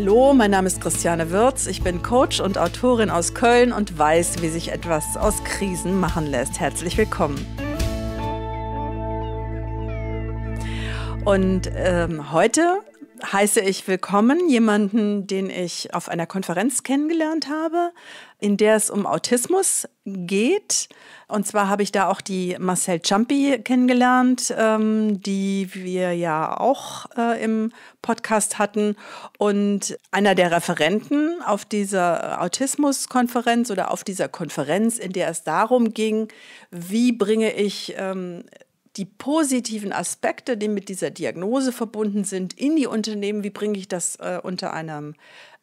Hallo, mein Name ist Christiane Wirz. Ich bin Coach und Autorin aus Köln und weiß, wie sich etwas aus Krisen machen lässt. Herzlich willkommen. Und heute heiße ich willkommen jemanden, den ich auf einer Konferenz kennengelernt habe, in der es um Autismus geht. Und zwar habe ich da auch die Marcel Ciampi kennengelernt, die wir ja auch im Podcast hatten. Und einer der Referenten auf dieser Autismus-Konferenz oder auf dieser Konferenz, in der es darum ging, wie bringe ich die positiven Aspekte, die mit dieser Diagnose verbunden sind, in die Unternehmen, wie bringe ich das unter einem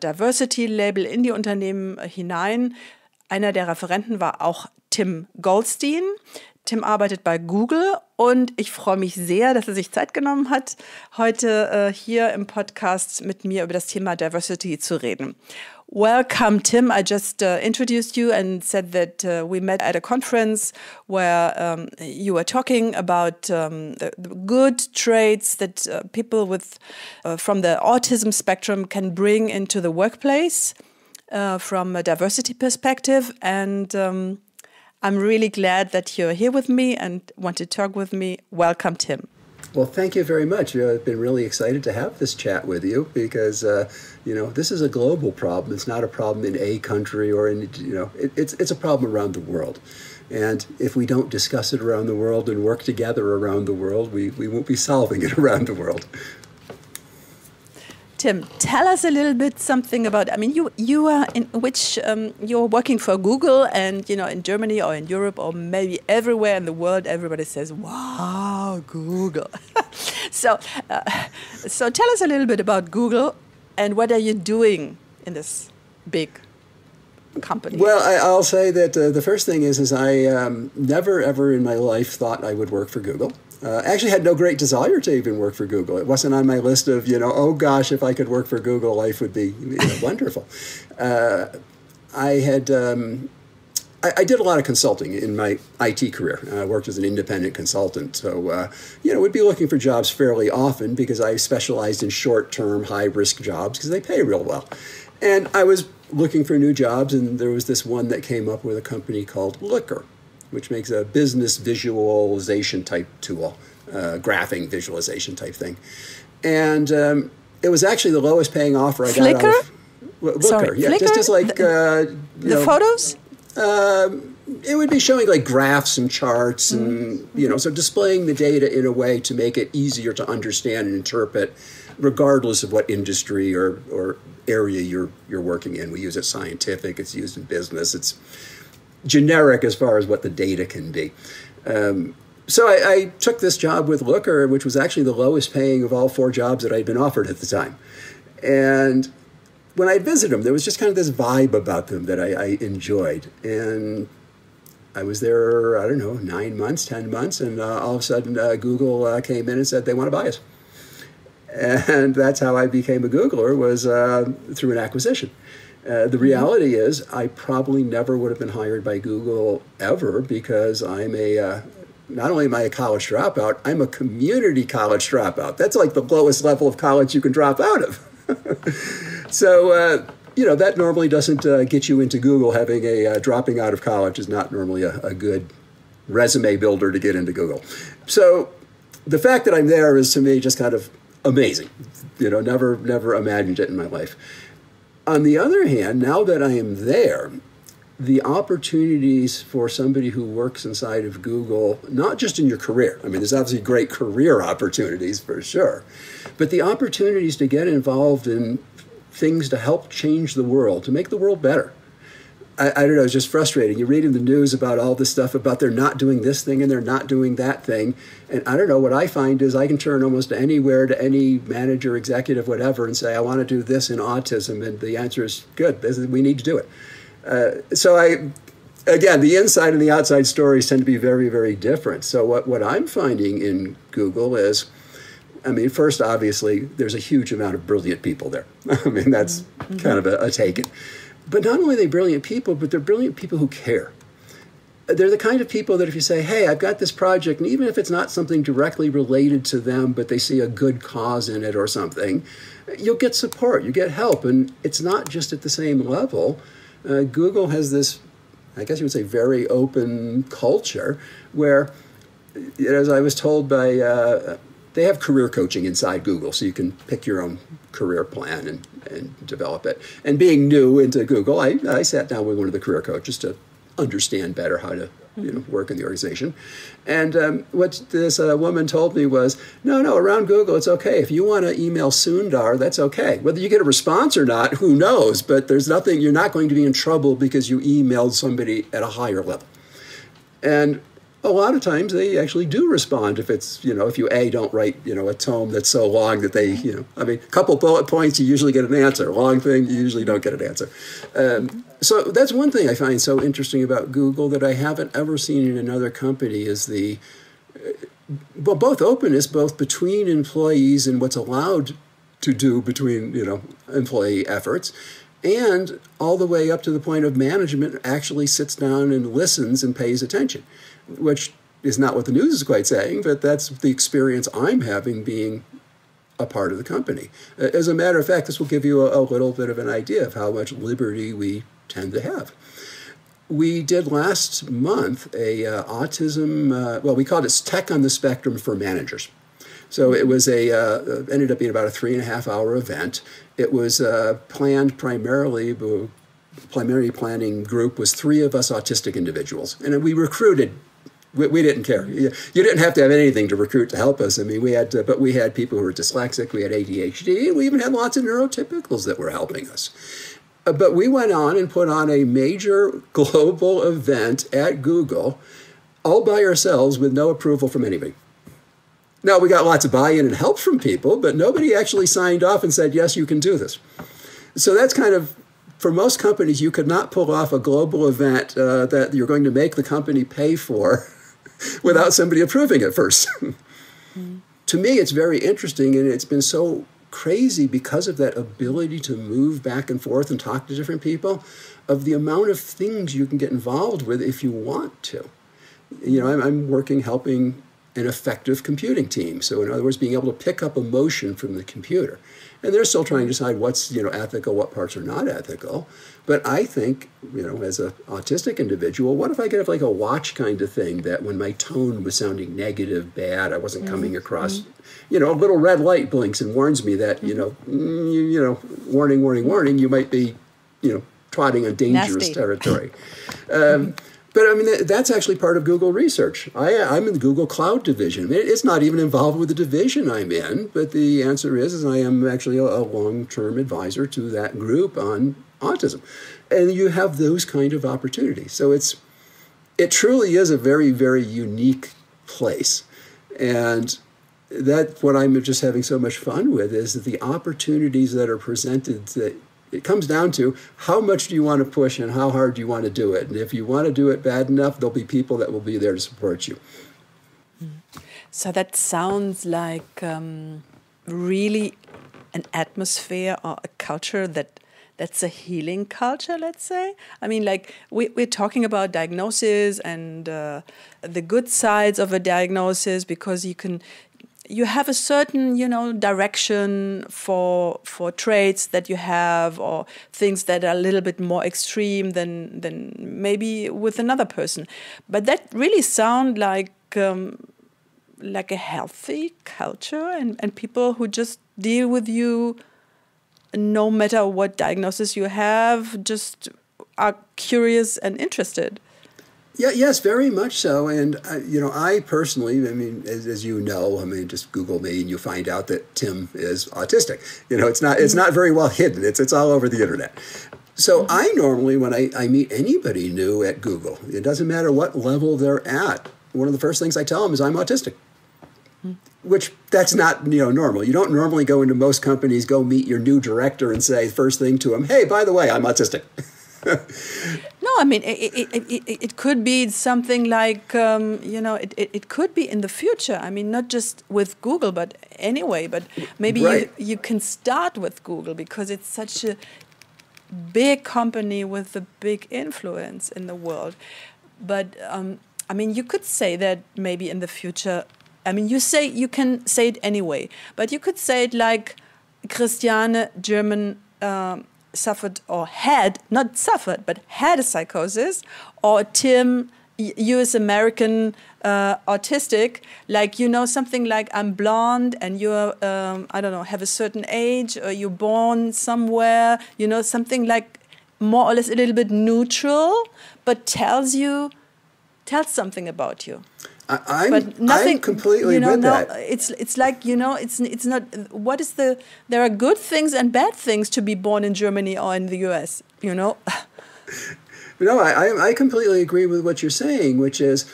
Diversity-Label in die Unternehmen hinein. Einer der Referenten war auch Tim Goldstein. Tim arbeitet bei Google und ich freue mich sehr, dass er sich Zeit genommen hat, heute hier im Podcast mit mir über das Thema Diversity zu reden. Welcome, Tim. I just introduced you and said that we met at a conference where you were talking about the good traits that people with from the autism spectrum can bring into the workplace from a diversity perspective. And I'm really glad that you're here with me and want to talk with me. Welcome, Tim. Well, thank you very much. I've been really excited to have this chat with you because, this is a global problem. It's not a problem in a country or in, it's a problem around the world. And if we don't discuss it around the world and work together around the world, we won't be solving it around the world. Tim, tell us a little bit something about, you are in which, you're working for Google and, in Germany or in Europe or maybe everywhere in the world, everybody says, wow, Google. So tell us a little bit about Google and what are you doing in this big company? Well, I'll say that the first thing is I never, ever in my life thought I would work for Google. Actually had no great desire to even work for Google. It wasn't on my list of, oh gosh, if I could work for Google, life would be wonderful. I did a lot of consulting in my IT career. I worked as an independent consultant. So, would be looking for jobs fairly often because I specialized in short-term, high-risk jobs because they pay real well. And I was looking for new jobs, and there was this one that came up with a company called Looker, which makes a business visualization type tool, graphing visualization type thing. And it was actually the lowest paying offer I got Flickr? out of Looker. Sorry, Yeah, Flickr? just like the photos? It would be showing like graphs and charts and, so displaying the data in a way to make it easier to understand and interpret, regardless of what industry or area you're working in. We use it scientific, it's used in business, it's generic as far as what the data can be. So I took this job with Looker, which was actually the lowest paying of all 4 jobs that I'd been offered at the time. And when I visited them, there was just kind of this vibe about them that I enjoyed. And I was there, 9 months, 10 months, and all of a sudden Google came in and said they want to buy us. And that's how I became a Googler, was through an acquisition. The reality is I probably never would have been hired by Google ever because I'm not only am I a college dropout, I'm a community college dropout. That's like the lowest level of college you can drop out of. So, that normally doesn't get you into Google. Having a dropping out of college is not normally a good resume builder to get into Google. So the fact that I'm there is to me just kind of amazing. Never imagined it in my life. On the other hand, now that I am there, the opportunities for somebody who works inside of Google, not just in your career, there's obviously great career opportunities for sure, but the opportunities to get involved in things to help change the world, to make the world better. I don't know, it's just frustrating. You read in the news about all this stuff about they're not doing this thing and they're not doing that thing. And I don't know, what I find is I can turn almost anywhere to any manager, executive, whatever, and say, I want to do this in autism. And the answer is, good, we need to do it. Again, the inside and the outside stories tend to be very, very different. So what I'm finding in Google is, first, obviously, there's a huge amount of brilliant people there. That's kind of a taken. But not only are they brilliant people, but they're brilliant people who care. they're the kind of people that if you say, hey, I've got this project, and even if it's not something directly related to them, but they see a good cause in it or something, you'll get support, you get help. And it's not just at the same level. Google has this, I guess you would say, very open culture where, as I was told by, they have career coaching inside Google, so you can pick your own career plan and develop it. And being new into Google, I sat down with one of the career coaches to understand better how to work in the organization. And what this woman told me was, no, around Google, it's okay. If you want to email Sundar, that's okay. Whether you get a response or not, who knows? But there's nothing, you're not going to be in trouble because you emailed somebody at a higher level. And a lot of times they actually do respond if it's, if you don't write, a tome that's so long that they, a couple bullet points, you usually get an answer. A long thing, you usually don't get an answer. So that's one thing I find so interesting about Google that I haven't ever seen in another company is both openness, both between employees and what's allowed to do between, employee efforts, and all the way up to the point of management actually sits down and listens and pays attention, which is not what the news is quite saying, but that's the experience I'm having being a part of the company. As a matter of fact, this will give you a little bit of an idea of how much liberty we tend to have. We did last month a autism, we called it Tech on the Spectrum for Managers. So it was ended up being about a 3.5-hour event. It was planned primary planning group was 3 of us autistic individuals. And we recruited, we didn't care. You didn't have to have anything to recruit to help us. We had people who were dyslexic, we had ADHD, and we even had lots of neurotypicals that were helping us. But we went on and put on a major global event at Google all by ourselves with no approval from anybody. Now, we got lots of buy-in and help from people, but nobody actually signed off and said, yes, you can do this. So that's kind of, for most companies, you could not pull off a global event that you're going to make the company pay for without somebody approving it first. To me, it's very interesting, and it's been so crazy because of that ability to move back and forth and talk to different people, of the amount of things you can get involved with if you want to. I'm helping an effective computing team. So in other words, being able to pick up emotion from the computer. And they're still trying to decide what's, ethical, what parts are not ethical. But I think, as an autistic individual, what if I could have like a watch kind of thing that when my tone was sounding negative, bad, I wasn't coming across, a little red light blinks and warns me that, warning, warning, warning, you might be, trotting on dangerous territory. But that's actually part of Google research. I'm in the Google Cloud division. It's not even involved with the division I'm in, but the answer is I am actually a long-term advisor to that group on autism. And you have those kind of opportunities. So it truly is a very, very unique place. And that's what I'm just having so much fun with, is that the opportunities that are presented, that it comes down to how much do you want to push and how hard do you want to do it. And if you want to do it bad enough, there'll be people that will be there to support you. So that sounds like really an atmosphere or a culture that's a healing culture, let's say. We're talking about diagnosis and the good sides of a diagnosis, because you have a certain, direction for traits that you have, or things that are a little bit more extreme than maybe with another person. But that really sounds like a healthy culture, and people who just deal with you no matter what diagnosis you have, just are curious and interested. Yeah, yes, very much so. And, I personally, as you know, just Google me and you find out that Tim is autistic. It's not very well hidden. It's all over the internet. So I normally, when I meet anybody new at Google, it doesn't matter what level they're at, one of the first things I tell them is I'm autistic. Which that's not normal. You don't normally go into most companies, go meet your new director and say first thing to him, hey, by the way, I'm autistic. No, it could be something like, it could be in the future. Not just with Google, but anyway. But maybe right. you can start with Google because it's such a big company with a big influence in the world. But I mean, you could say that maybe in the future. I mean, you can say it anyway, but you could say it like Christiane, German, suffered or had, not suffered, but had a psychosis, or Tim, US American, autistic, like, something like I'm blonde and you're, I don't know, have a certain age, or you're born somewhere, something like more or less a little bit neutral, but tells something about you. I'm completely with that. It's like, it's not, there are good things and bad things to be born in Germany or in the US, No, I completely agree with what you're saying, which is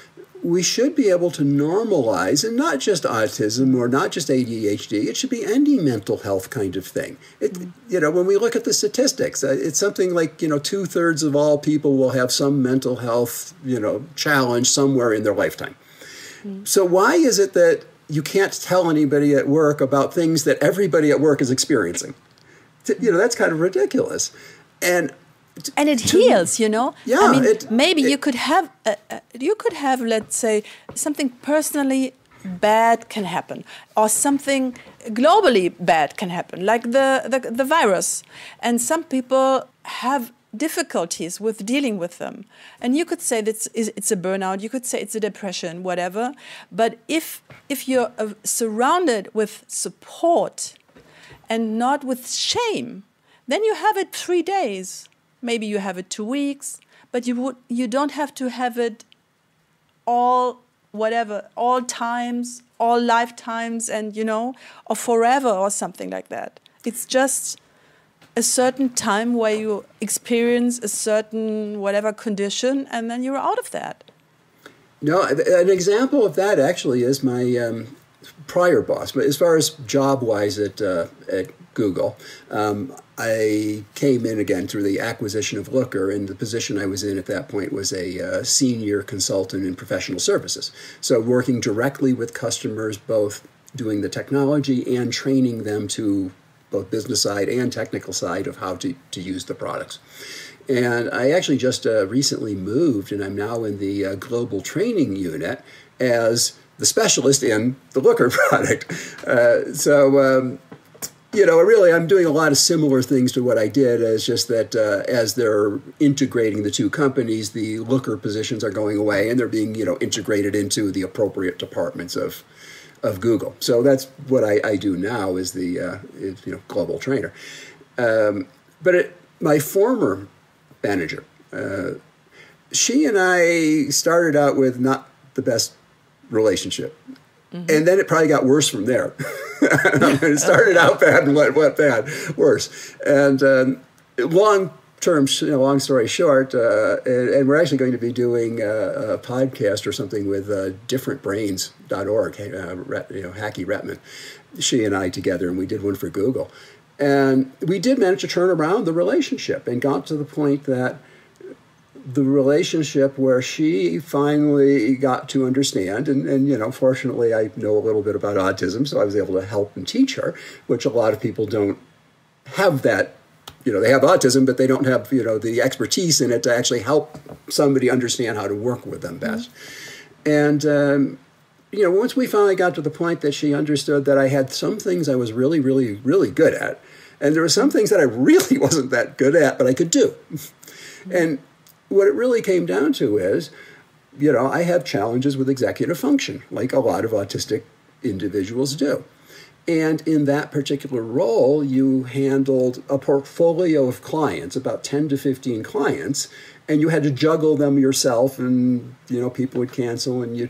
we should be able to normalize, and not just autism or not just ADHD, it should be any mental health kind of thing. When we look at the statistics, it's something like, 2/3 of all people will have some mental health, challenge somewhere in their lifetime. So why is it that you can't tell anybody at work about things that everybody at work is experiencing? That's kind of ridiculous. And it heals, Yeah, I mean, maybe you could have, let's say, something personally bad can happen, or something globally bad can happen, like the virus. And some people have difficulties with dealing with them. And you could say that it's a burnout, you could say it's a depression, whatever. But if you're surrounded with support and not with shame, then you have it 3 days. Maybe you have it 2 weeks, but you don't have to have it all times, all lifetimes, and or forever or something like that. It's just a certain time where you experience a certain whatever condition, and then you're out of that. No, an example of that actually is my prior boss. But as far as job-wise at Google, I came in again through the acquisition of Looker, and the position I was in at that point was a senior consultant in professional services. So working directly with customers, both doing the technology and training them to both business side and technical side of how to use the products. And I actually just recently moved, and I'm now in the global training unit as the specialist in the Looker product. Really, I'm doing a lot of similar things to what I did. It's just that as they're integrating the two companies, the Looker positions are going away, and they're being, integrated into the appropriate departments of Google. So that's what I do now is the global trainer. My former manager, she and I started out with not the best relationship. Mm-hmm. And then it probably got worse from there. It started out bad and went bad, worse. And long story short, and we're actually going to be doing a podcast or something with differentbrains.org, Hacky Retman, she and I together, and we did one for Google. And we did manage to turn around the relationship and got to the point that the relationship where she finally got to understand, and fortunately I know a little bit about autism, so I was able to help and teach her, which a lot of people don't have that. They have autism, but they don't have, the expertise in it to actually help somebody understand how to work with them best. Mm-hmm. And, once we finally got to the point that she understood that I had some things I was really, really, really good at, and there were some things that I really wasn't that good at, but I could do. Mm-hmm. And what it really came down to is, I have challenges with executive function, like a lot of autistic individuals do. And in that particular role, you handled a portfolio of clients, about 10 to 15 clients, and you had to juggle them yourself, and, people would cancel, and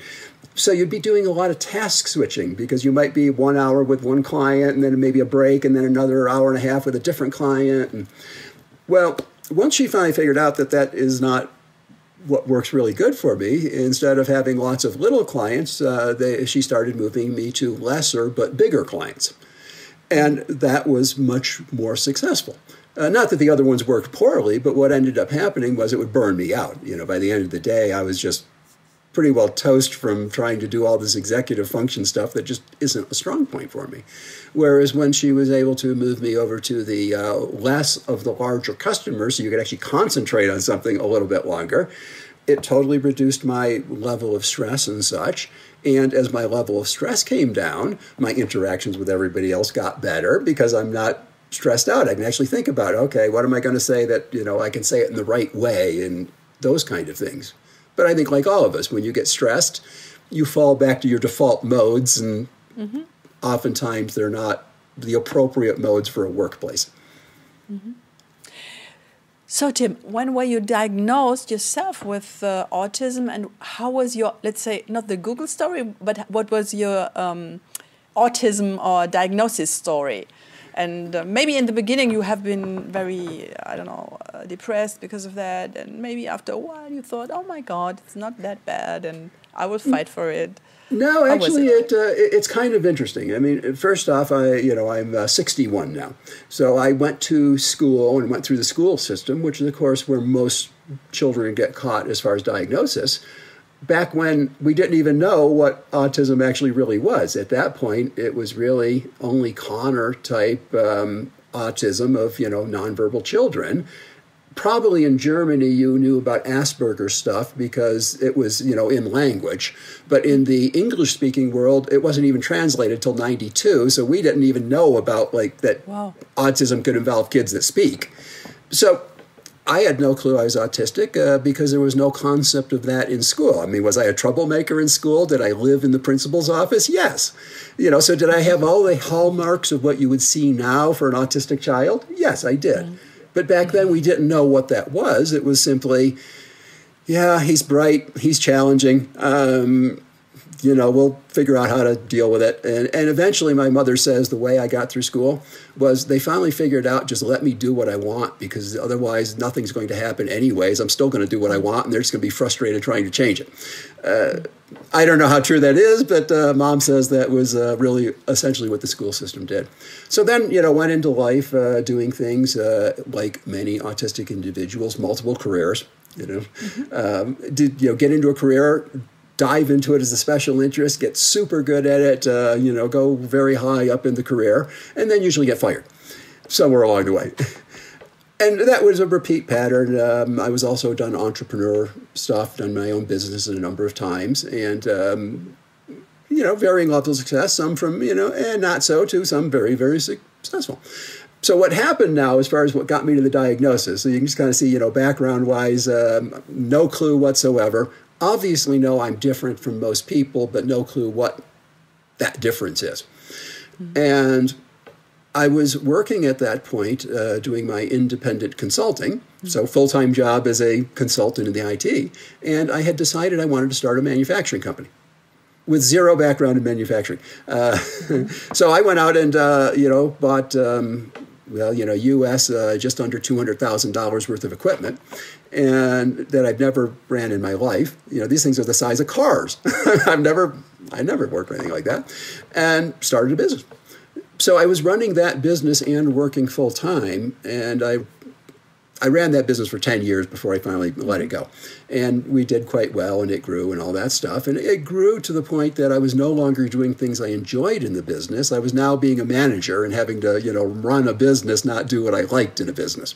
so you'd be doing a lot of task switching, because you might be 1 hour with one client, and then maybe a break, and then another hour and a half with a different client. And, once she finally figured out that is not what works really good for me, instead of having lots of little clients, she started moving me to lesser but bigger clients. And that was much more successful. Not that the other ones worked poorly, but what ended up happening was it would burn me out. By the end of the day, I was just pretty well toast from trying to do all this executive function stuff that just isn't a strong point for me. Whereas when she was able to move me over to the less of the larger customers, so you could actually concentrate on something a little bit longer, it totally reduced my level of stress and such. And as my level of stress came down, my interactions with everybody else got better because I'm not stressed out. I can actually think about, okay, what am I going to say that, I can say it in the right way and those kind of things. But I think like all of us, when you get stressed, you fall back to your default modes, and oftentimes they're not the appropriate modes for a workplace. Mm-hmm. So, Tim, when were you diagnosed yourself with autism, and how was your, let's say, not the Google story, but what was your autism or diagnosis story? And maybe in the beginning you have been very, depressed because of that, and maybe after a while you thought, oh my God, it's not that bad, and I will fight for it. No, actually, it's kind of interesting. I mean, first off, I'm 61 now. So I went to school and went through the school system, which is, of course, where most children get caught as far as diagnosis. Back when we didn't even know what autism actually really was. At that point, it was really only Connor-type autism of, nonverbal children. Probably in Germany, you knew about Asperger's stuff because it was, in language. But in the English-speaking world, it wasn't even translated till 92. So we didn't even know about, that autism could involve kids that speak. So I had no clue I was autistic because there was no concept of that in school. I mean, was I a troublemaker in school? Did I live in the principal's office? Yes. So did I have all the hallmarks of what you would see now for an autistic child? Yes, I did. Mm-hmm. But back then, we didn't know what that was. It was simply, yeah, he's bright, he's challenging. We'll figure out how to deal with it. And eventually, my mother says the way I got through school was they finally figured out, just let me do what I want, because otherwise nothing's going to happen anyways. I'm still going to do what I want, and they're just going to be frustrated trying to change it. I don't know how true that is, but Mom says that was really essentially what the school system did. So then, went into life doing things like many autistic individuals, multiple careers, get into a career, dive into it as a special interest, get super good at it, go very high up in the career, and then usually get fired somewhere along the way. And that was a repeat pattern. I was also done entrepreneur stuff, done my own business a number of times, and, varying levels of success, some from, and not so, to some very, very successful. So what happened now, as far as what got me to the diagnosis, so you can just kind of see, background-wise, no clue whatsoever. Obviously know I'm different from most people, but no clue what that difference is. Mm-hmm. And I was working at that point doing my independent consulting, so full-time job as a consultant in the IT, and I had decided I wanted to start a manufacturing company with zero background in manufacturing. So I went out and, bought, U.S. Just under $200,000 worth of equipment, and that I've never ran in my life. These things are the size of cars. I never worked or anything like that, and started a business. So I was running that business and working full time, and I ran that business for 10 years before I finally let it go. And we did quite well, and it grew and all that stuff. And it grew to the point that I was no longer doing things I enjoyed in the business. I was now being a manager and having to, run a business, not do what I liked in a business.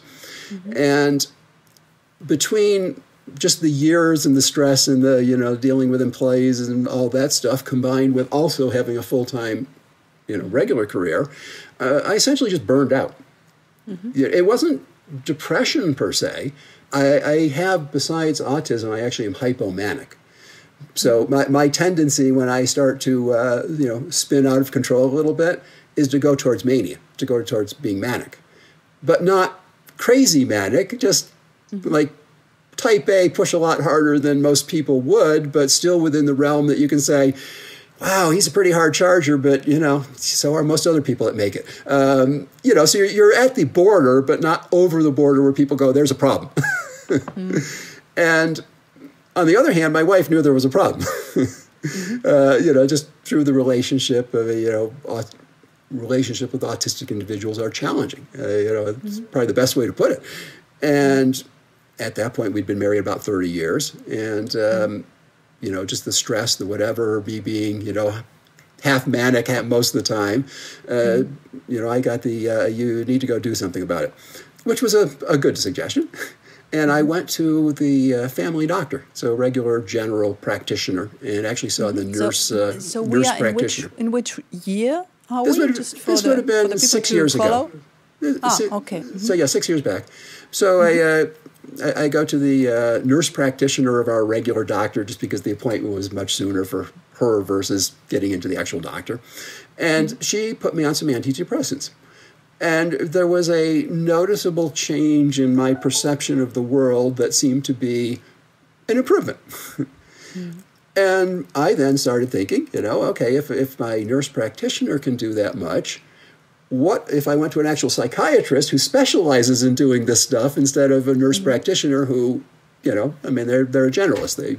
Mm-hmm. And between just the years and the stress and the, dealing with employees and all that stuff, combined with also having a full-time regular career, I essentially just burned out. Mm-hmm. It wasn't depression per se. I have, besides autism, I actually am hypomanic. So my tendency when I start to, spin out of control a little bit is to go towards mania, to go towards being manic. But not crazy manic, just like type A, push a lot harder than most people would, but still within the realm that you can say, wow, he's a pretty hard charger, but, so are most other people that make it. So you're at the border, but not over the border where people go, there's a problem. And on the other hand, my wife knew there was a problem. Just through the relationship of relationship with autistic individuals are challenging. It's probably the best way to put it. And at that point, we'd been married about 30 years. And, just the stress, the whatever, me being, half manic most of the time, I got the, you need to go do something about it, which was a good suggestion. And I went to the family doctor, so a regular general practitioner, and actually saw the nurse practitioner. In which year are this we? Would have been 6 years ago. Okay. So 6 years back. So I go to the nurse practitioner of our regular doctor just because the appointment was much sooner for her versus getting into the actual doctor. And she put me on some antidepressants. And there was a noticeable change in my perception of the world that seemed to be an improvement. And I then started thinking, okay, if my nurse practitioner can do that much, what if I went to an actual psychiatrist who specializes in doing this stuff instead of a nurse practitioner who, they're a generalist. They're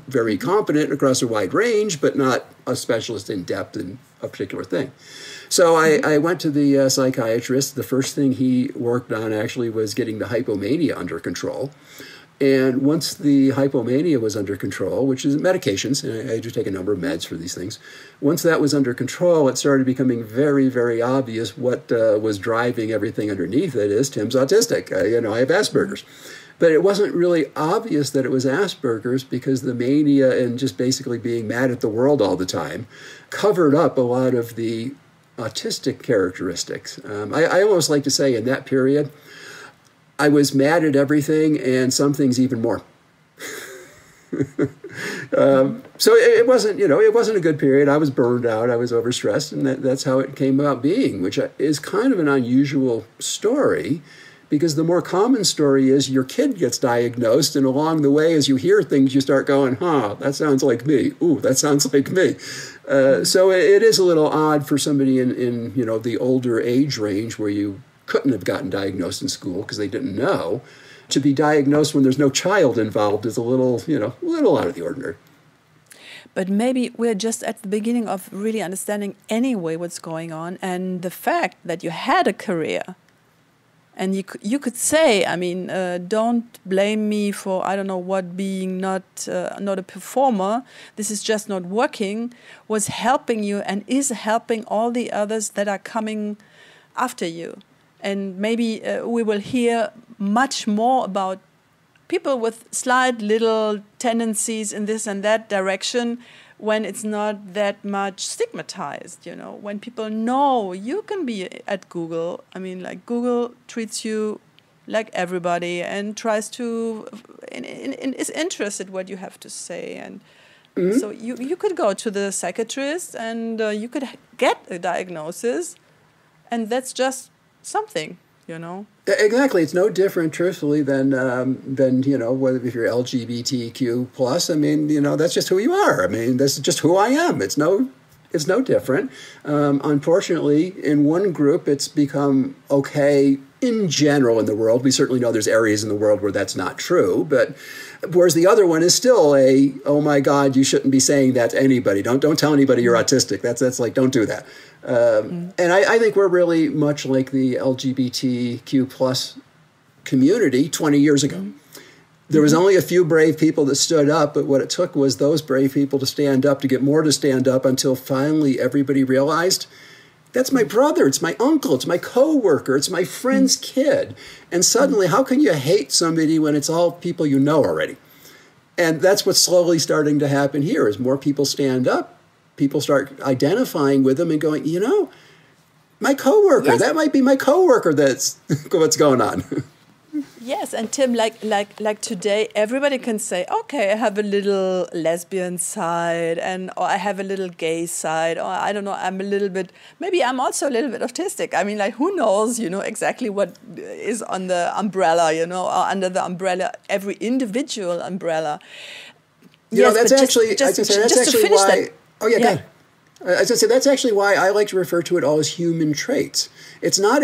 very competent across a wide range, but not a specialist in depth in a particular thing. So I went to the psychiatrist. The first thing he worked on actually was getting the hypomania under control. And once the hypomania was under control, which is medications, and I do take a number of meds for these things, once that was under control, it started becoming very, very obvious what was driving everything underneath it is Tim's autistic. I have Asperger's. But it wasn't really obvious that it was Asperger's because the mania and just basically being mad at the world all the time covered up a lot of the autistic characteristics. I almost like to say in that period, I was mad at everything and some things even more. So it wasn't a good period. I was burned out. I was overstressed, and that's how it came about being, which is kind of an unusual story. Because the more common story is your kid gets diagnosed, and along the way, as you hear things, you start going, that sounds like me. Ooh, that sounds like me. So it is a little odd for somebody in the older age range where you couldn't have gotten diagnosed in school because they didn't know. To be diagnosed when there's no child involved is a little out of the ordinary. But maybe we're just at the beginning of really understanding anyway what's going on, and the fact that you had a career. And you could say, don't blame me for, I don't know what, being not a performer. This is just not working, was helping you and is helping all the others that are coming after you. And maybe we will hear much more about people with slight little tendencies in this and that direction when it's not that much stigmatized, when people know you can be at Google. Google treats you like everybody and tries to, is interested in what you have to say. And so you could go to the psychiatrist and you could get a diagnosis, and that's just something, Exactly. It's no different, truthfully, than whether if you're LGBTQ plus. That's just who you are. This is just who I am. It's no different. Unfortunately, in one group, it's become okay in general in the world. We certainly know there's areas in the world where that's not true, but whereas the other one is still oh my God, you shouldn't be saying that to anybody. Don't tell anybody you're autistic. That's like, don't do that. And I think we're really much like the LGBTQ plus community 20 years ago. There was only a few brave people that stood up, but what it took was those brave people to stand up, to get more to stand up, until finally everybody realized, that's my brother, it's my uncle, it's my coworker, it's my friend's kid. And suddenly, how can you hate somebody when it's all people you know already? And that's what's slowly starting to happen here. As more people stand up, people start identifying with them and going, my coworker, yes. That might be my coworker that's what's going on. Yes, and Tim, like today, everybody can say, okay, I have a little lesbian side, or I have a little gay side, or I don't know, maybe I'm also a little bit autistic. Who knows, exactly what is on the umbrella, or under the umbrella, every individual umbrella. That's actually why. Oh, yeah, go ahead. As I said, that's actually why I like to refer to it all as human traits. It's not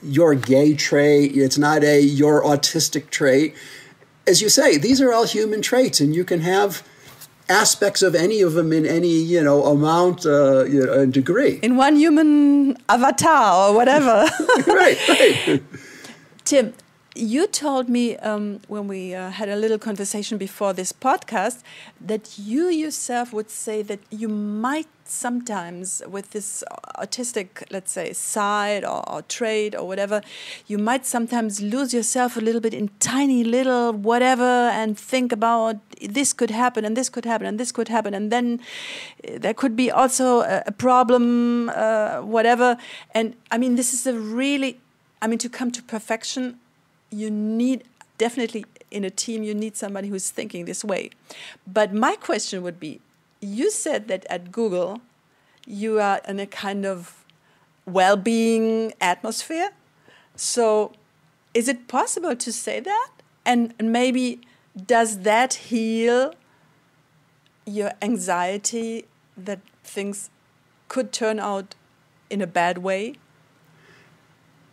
your gay trait. It's not your autistic trait. As you say, these are all human traits, and you can have aspects of any of them in any, amount, and degree. In one human avatar or whatever. Right. Tim, you told me when we had a little conversation before this podcast that you yourself would say that you might sometimes, with this autistic, let's say, side or trait or whatever, you might sometimes lose yourself a little bit in tiny little whatever and think about this could happen and this could happen and this could happen and then there could be also a problem, whatever. And I mean, this is to come to perfection, you need definitely in a team, you need somebody who's thinking this way. But my question would be, you said that at Google, you are in a kind of well-being atmosphere. So is it possible to say that? And maybe does that heal your anxiety that things could turn out in a bad way?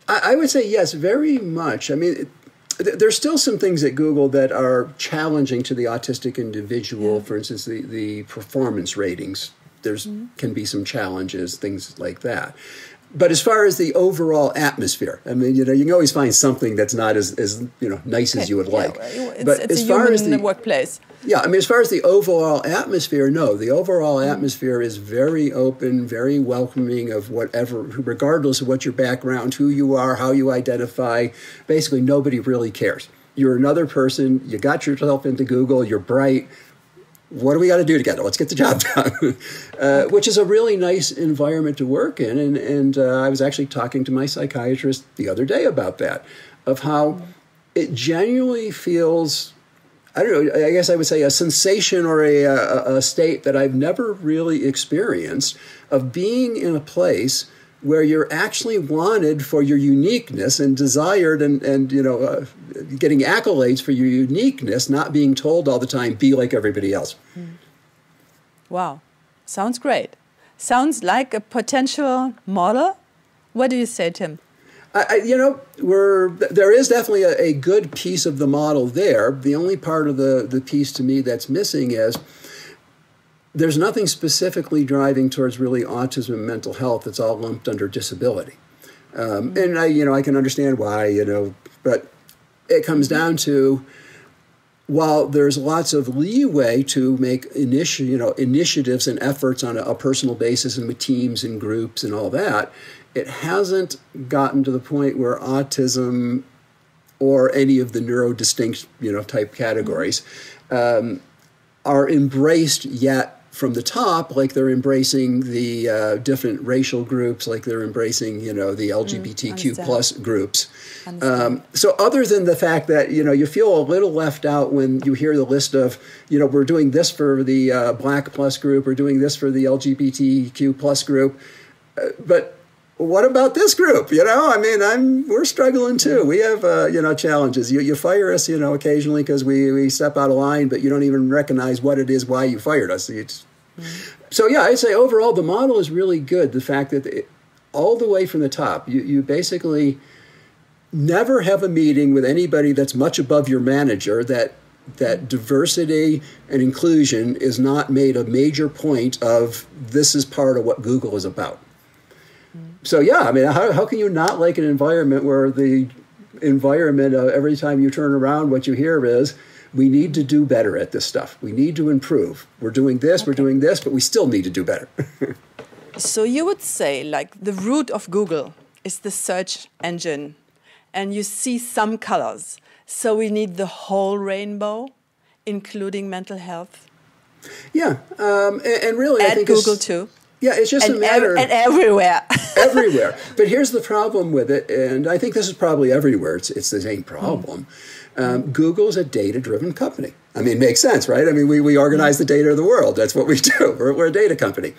I would say yes, very much. I mean, there's still some things at Google that are challenging to the autistic individual. Yeah. For instance, the performance ratings. Can be some challenges, things like that. But as far as the overall atmosphere, I mean, you can always find something that's not as nice as you would like. But it's as far as the workplace. Yeah, I mean, as far as the overall atmosphere, no. The overall atmosphere is very open, very welcoming of whatever, regardless of what your background, who you are, how you identify. Basically, nobody really cares. You're another person. You got yourself into Google. You're bright. What do we got to do together? Let's get the job done, which is a really nice environment to work in. And I was actually talking to my psychiatrist the other day about that, of how it genuinely feels, I don't know, I guess I would say a sensation or a state that I've never really experienced of being in a place where you're actually wanted for your uniqueness and desired and getting accolades for your uniqueness, not being told all the time, be like everybody else. Wow. Sounds great. Sounds like a potential model. What do you say, Tim? There is definitely a good piece of the model there. The only part of the piece to me that's missing is there's nothing specifically driving towards really autism and mental health. It's all lumped under disability. And I can understand why, but it comes down to, while there's lots of leeway to make initiatives and efforts on a personal basis and with teams and groups and all that, it hasn't gotten to the point where autism or any of the neurodistinct, type categories are embraced yet from the top, like they're embracing the different racial groups, like they're embracing, the LGBTQ plus groups. So other than the fact that, you feel a little left out when you hear the list of, we're doing this for the Black plus group, we're doing this for the LGBTQ plus group, but what about this group? We're struggling too. We have, challenges. You fire us, occasionally because we step out of line, but you don't even recognize what it is, why you fired us. So yeah, I'd say overall the model is really good. The fact that all the way from the top, you basically never have a meeting with anybody that's much above your manager that diversity and inclusion is not made a major point of this is part of what Google is about. So yeah, how can you not like an environment where the environment, every time you turn around, what you hear is, we need to do better at this stuff. We need to improve. We're doing this, we're doing this, but we still need to do better. So you would say, like, the root of Google is the search engine, and you see some colors. So we need the whole rainbow, including mental health? Yeah, and really, I think Google too. Yeah, it's just a matter... And everywhere. Everywhere. But here's the problem with it, and I think this is probably everywhere. It's the same problem. Google is a data-driven company. It makes sense, right? We organize the data of the world. That's what we do. We're a data company.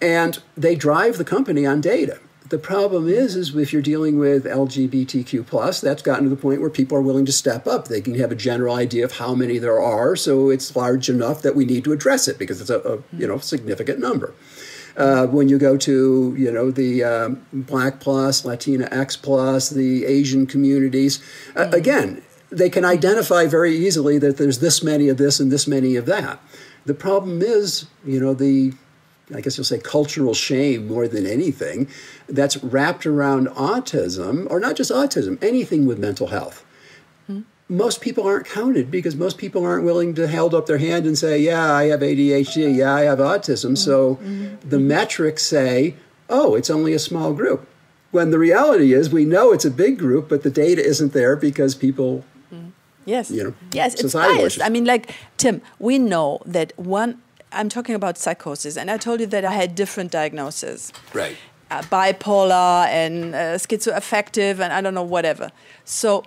And they drive the company on data. The problem is if you're dealing with LGBTQ+, that's gotten to the point where people are willing to step up. They can have a general idea of how many there are, so it's large enough that we need to address it because it's a significant number. When you go to, the Black plus, Latina X plus, the Asian communities, again, they can identify very easily that there's this many of this and this many of that. The problem is, I guess you'll say cultural shame more than anything, that's wrapped around autism, or not just autism, anything with mental health. most people aren't counted because most people aren't willing to hold up their hand and say, yeah, I have ADHD, yeah, I have autism. So the metrics say, oh, it's only a small group. When the reality is we know it's a big group, but the data isn't there because people, yes, it's society biased. wishes. I mean, like, Tim, we know that I'm talking about psychosis, and I told you that I had different diagnoses. Right. Bipolar and schizoaffective and I don't know, whatever. So,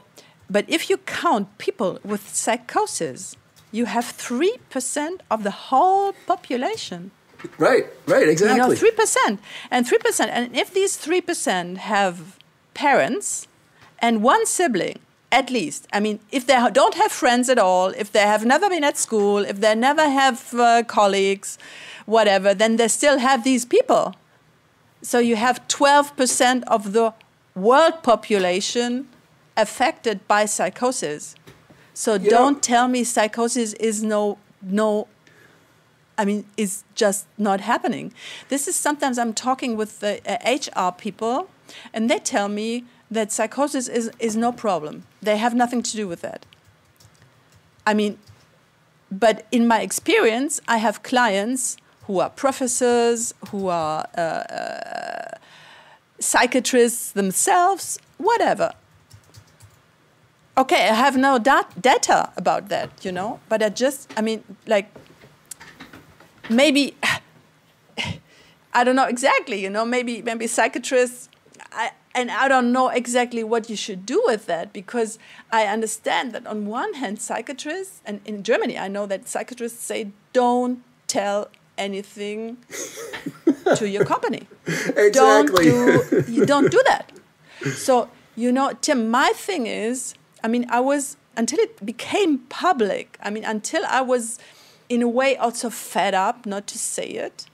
but if you count people with psychosis, you have 3% of the whole population. Right, exactly. 3%. And 3%. And if these 3% have parents and one sibling, at least, I mean, if they don't have friends at all, if they have never been at school, if they never have colleagues, whatever, then they still have these people. So you have 12% of the world population affected by psychosis. So don't tell me psychosis is is just not happening. This is sometimes I'm talking with the HR people, and they tell me that psychosis is no problem. They have nothing to do with that. I mean, but in my experience, I have clients who are professors, who are psychiatrists themselves, whatever. Okay, I have no data about that, but maybe, I don't know exactly, maybe psychiatrists, I don't know exactly what you should do with that, because I understand that on one hand, psychiatrists, and in Germany, I know that psychiatrists say, don't tell anything to your company. Exactly. You don't do that. So, Tim, my thing is, until it became public, until I was in a way also fed up, not to say it,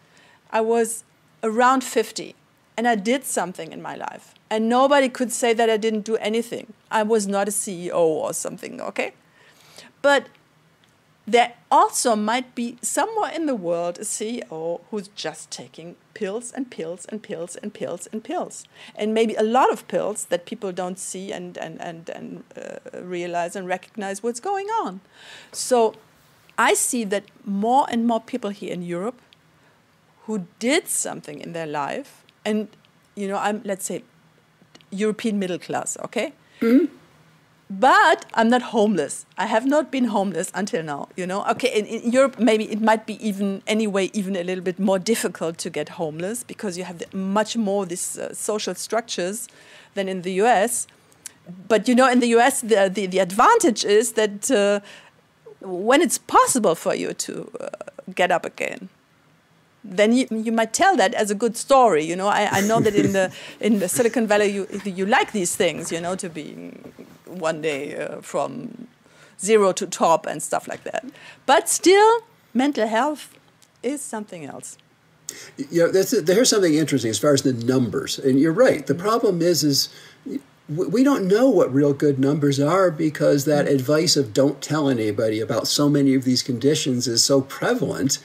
I was around 50 and I did something in my life. And nobody could say that I didn't do anything. I was not a CEO or something, okay? But there also might be somewhere in the world a CEO who's just taking pills and pills and pills and pills and pills. And maybe a lot of pills that people don't see and realize and recognize what's going on. So I see that more and more people here in Europe who did something in their life, and, I'm, let's say, European middle class, okay? Mm-hmm. But I'm not homeless. I have not been homeless until now, Okay, in Europe, maybe it might be even a little bit more difficult to get homeless because you have much more these social structures than in the US. But, in the US, the advantage is that when it's possible for you to get up again, then you might tell that as a good story. I know that in the Silicon Valley you like these things, to be one day from zero to top and stuff like that. But still, mental health is something else. There's something interesting as far as the numbers, and you're right. The problem is we don't know what real good numbers are because that advice of don't tell anybody about so many of these conditions is so prevalent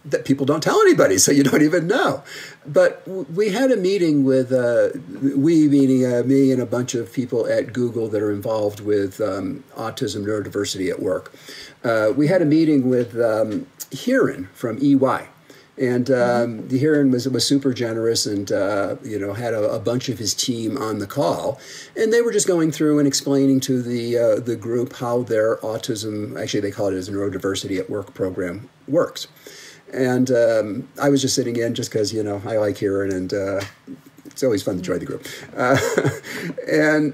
that people don't tell anybody, so you don't even know. But we had a meeting with, meaning me and a bunch of people at Google that are involved with autism neurodiversity at work. We had a meeting with Hiran from EY. And Hiran was super generous and, had a bunch of his team on the call. And they were just going through and explaining to the group how their autism, actually they call it as a neurodiversity at work program, works. And I was just sitting in just because, I like Hiran and it's always fun to join the group. And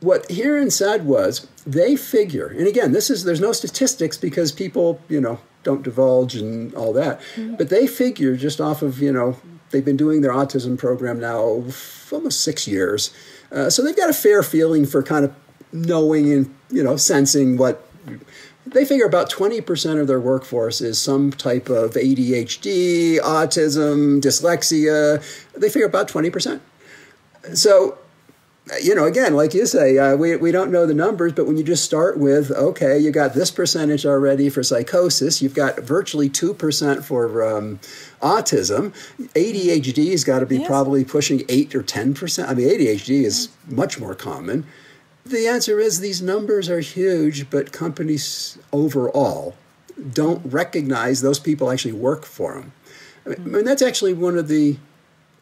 what Hiran said was they figure, and again, there's no statistics because people, don't divulge and all that, but they figure just off of, they've been doing their autism program now almost 6 years. So they've got a fair feeling for kind of knowing and, sensing what. They figure about 20% of their workforce is some type of ADHD, autism, dyslexia. They figure about 20%. So, again, like you say, we don't know the numbers, but when you just start with, okay, you got this percentage already for psychosis, you've got virtually 2% for autism. ADHD has got to be probably pushing 8 or 10%. ADHD is much more common. The answer is these numbers are huge, but companies overall don't recognize those people actually work for them. I mean, that's actually one of the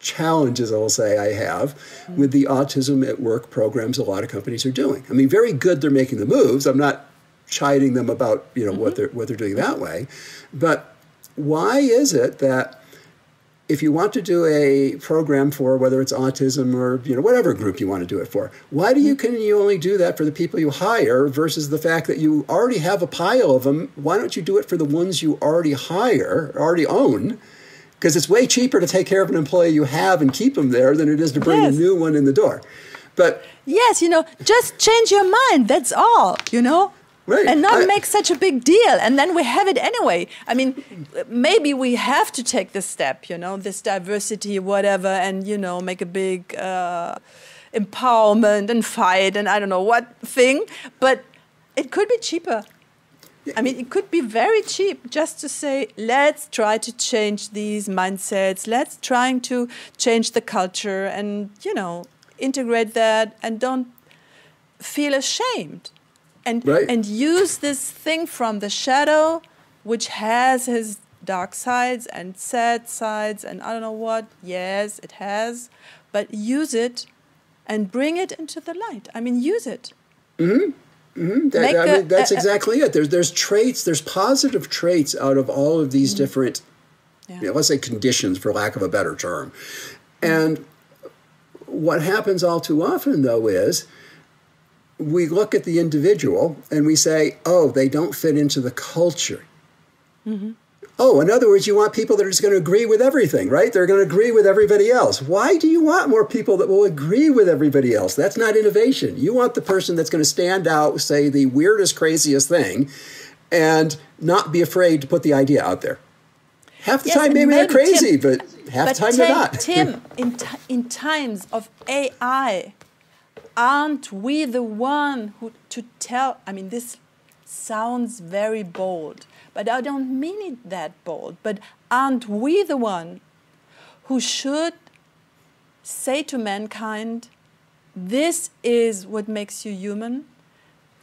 challenges, I will say, I have with the autism at work programs a lot of companies are doing. I mean, very good they're making the moves. I'm not chiding them about, what they're doing that way. But why is it that if you want to do a program for whether it's autism or whatever group you want to do it for, why can you only do that for the people you hire versus the fact that you already have a pile of them? Why don't you do it for the ones you already already own? Because it's way cheaper to take care of an employee you have and keep them there than it is to bring a new one in the door. But yes, just change your mind. That's all. Right. And not make such a big deal. And then we have it anyway. I mean, maybe we have to take this step, this diversity, whatever, and, make a big empowerment and fight and I don't know what thing. But it could be cheaper. I mean, it could be very cheap just to say, let's try to change these mindsets. Let's try to change the culture and, integrate that and don't feel ashamed. And use this thing from the shadow, which has his dark sides and sad sides and I don't know what. Yes, it has. But use it and bring it into the light. I mean, use it. Mm-hmm. Mm-hmm. That's exactly it. There's traits, there's positive traits out of all of these different, let's say conditions, for lack of a better term. And what happens all too often, though, is we look at the individual and we say, oh, they don't fit into the culture. Mm-hmm. Oh, in other words, you want people that are just going to agree with everything, right? They're going to agree with everybody else. Why do you want more people that will agree with everybody else? That's not innovation. You want the person that's going to stand out, say the weirdest, craziest thing, and not be afraid to put the idea out there. Half the time, maybe they're crazy, but half the time they're not. Tim, in times of AI, aren't we the one who to tell? I mean, this sounds very bold, but I don't mean it that bold. But aren't we the one who should say to mankind, this is what makes you human?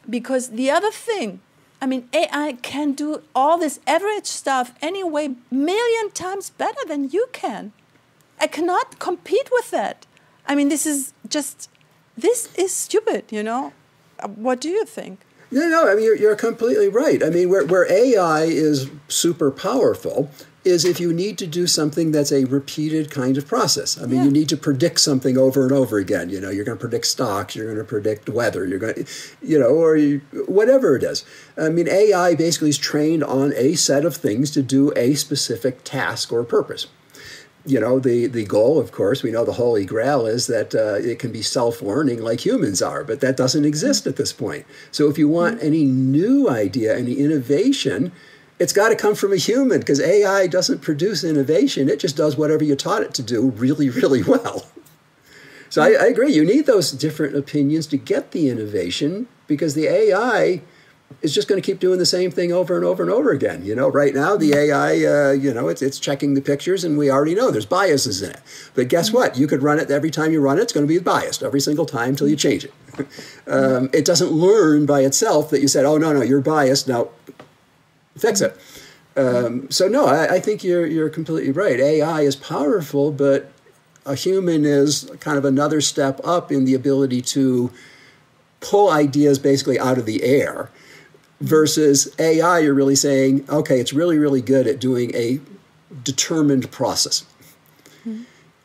Because the other thing, I mean, AI can do all this average stuff anyway, million times better than you can. I cannot compete with that. I mean, this is stupid, What do you think? No, I mean, you're completely right. I mean, where AI is super powerful is if you need to do something that's a repeated kind of process. I mean, you need to predict something over and over again. You're going to predict stocks, you're going to predict weather, you're going to, whatever it is. I mean, AI basically is trained on a set of things to do a specific task or purpose. The goal, of course, we know the holy grail is that it can be self-learning like humans are, but that doesn't exist at this point. So if you want any new idea, any innovation, it's got to come from a human, because AI doesn't produce innovation. It just does whatever you taught it to do really, really well. So I agree. You need those different opinions to get the innovation, because the AI is just going to keep doing the same thing over and over and over again. Right now the AI, it's checking the pictures, and we already know there's biases in it. But guess what? You could run it every time you run it. It's going to be biased every single time until you change it. It doesn't learn by itself that you said, oh, no, you're biased. Now fix it. So no, I think you're completely right. AI is powerful, but a human is kind of another step up in the ability to pull ideas basically out of the air. Versus AI, you're really saying, okay, it's really, really good at doing a determined process. Mm-hmm.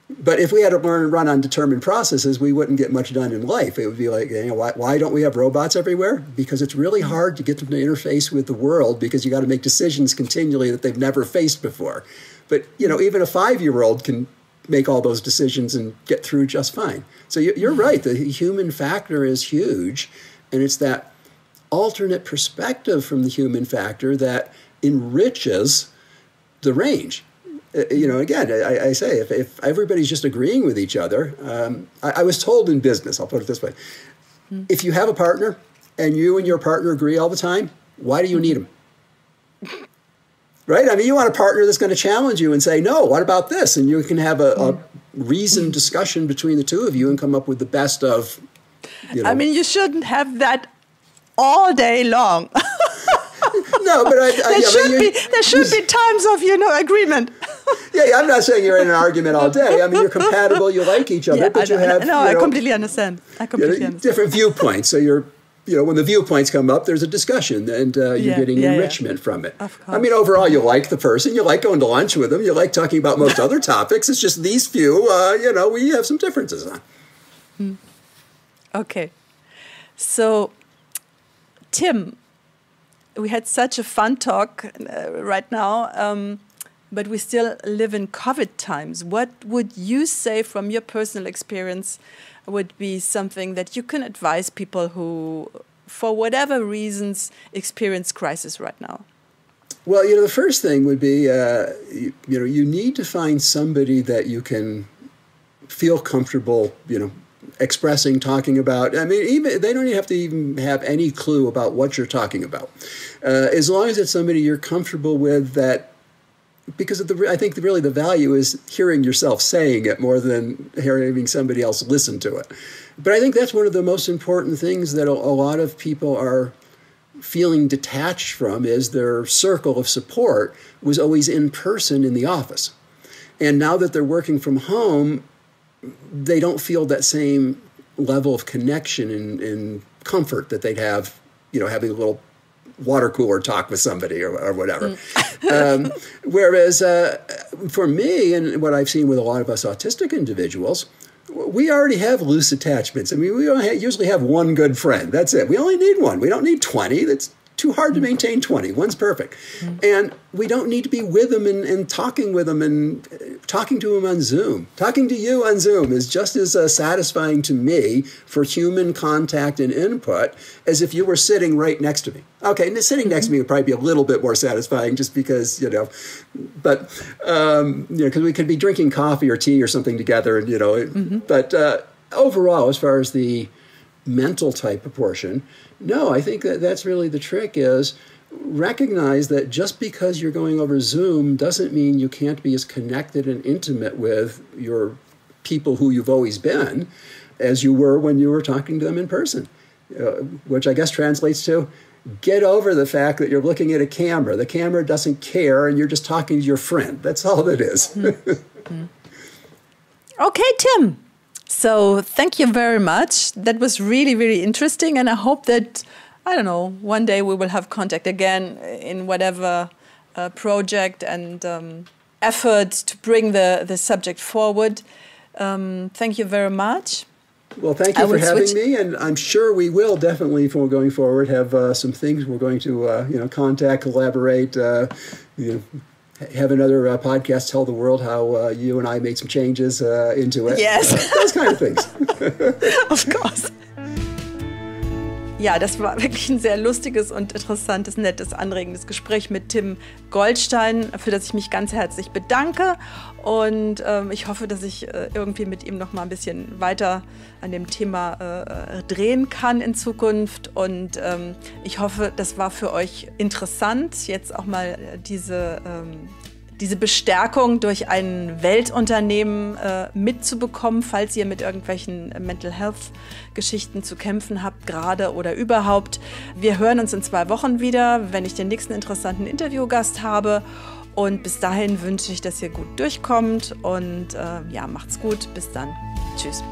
But if we had to learn and run on determined processes, we wouldn't get much done in life. It would be like, why don't we have robots everywhere? Because it's really hard to get them to interface with the world, because you got to make decisions continually that they've never faced before. But, even a 5-year-old can make all those decisions and get through just fine. So you're right. The human factor is huge, and it's that alternate perspective from the human factor that enriches the range. Again, I say, if everybody's just agreeing with each other, I was told in business, I'll put it this way, if you have a partner and you and your partner agree all the time, why do you need them? Right? I mean, you want a partner that's going to challenge you and say, no, what about this? And you can have a reasoned discussion between the two of you and come up with the best of I mean, you shouldn't have that all day long. No, but there should be times of, agreement. Yeah, I'm not saying you're in an argument all day. I mean, you're compatible, you like each other, but you have I completely understand. Different viewpoints. So when the viewpoints come up, there's a discussion, and you're getting enrichment from it. Of course. I mean, overall, you like the person, you like going to lunch with them, you like talking about most other topics. It's just these few, we have some differences on. Okay. So, Tim, we had such a fun talk right now, but we still live in COVID times. What would you say from your personal experience would be something that you can advise people who, for whatever reasons, experience crisis right now? Well, the first thing would be, you need to find somebody that you can feel comfortable, expressing, talking about. I mean, even they don't even have to even have any clue about what you're talking about. As long as it's somebody you're comfortable with, that, because I think really the value is hearing yourself saying it more than having somebody else listen to it. But I think that's one of the most important things that a lot of people are feeling detached from, is their circle of support was always in person in the office. And now that they're working from home, they don't feel that same level of connection and comfort that they'd have, having a little water cooler talk with somebody or whatever. Whereas for me, and what I've seen with a lot of us autistic individuals, we already have loose attachments. I mean, we usually have one good friend. That's it. We only need one. We don't need 20. That's too hard to maintain 20. One's perfect. And we don't need to be with them and talking with them and talking to them on Zoom. Talking to you on Zoom is just as satisfying to me for human contact and input as if you were sitting right next to me. Okay, sitting next to me would probably be a little bit more satisfying just because, but, because we could be drinking coffee or tea or something together, and, but overall, as far as the mental type of portion, no, I think that's really the trick, is recognize that just because you're going over Zoom doesn't mean you can't be as connected and intimate with your people who you've always been as you were when you were talking to them in person, which I guess translates to get over the fact that you're looking at a camera. The camera doesn't care, and you're just talking to your friend. That's all it is. Okay, Tim. So thank you very much. That was really, really interesting. And I hope that, one day we will have contact again in whatever project and effort to bring the subject forward. Thank you very much. Well, thank you for having me. And I'm sure we will definitely, for going forward, have some things we're going to, contact, collaborate, have another podcast, tell the world how you and I made some changes into it. Yes. Those kind of things. Of course. Ja, das war wirklich ein sehr lustiges und interessantes, nettes, anregendes Gespräch mit Tim Goldstein, für das ich mich ganz herzlich bedanke. Und ich hoffe, dass ich irgendwie mit ihm noch mal ein bisschen weiter an dem Thema drehen kann in Zukunft. Und ich hoffe, das war für euch interessant, jetzt auch mal diese Bestärkung durch ein Weltunternehmen mitzubekommen, falls ihr mit irgendwelchen Mental Health-Geschichten zu kämpfen habt, gerade oder überhaupt. Wir hören uns in 2 Wochen wieder, wenn ich den nächsten interessanten Interviewgast habe. Und bis dahin wünsche ich, dass ihr gut durchkommt. Und macht's gut. Bis dann. Tschüss.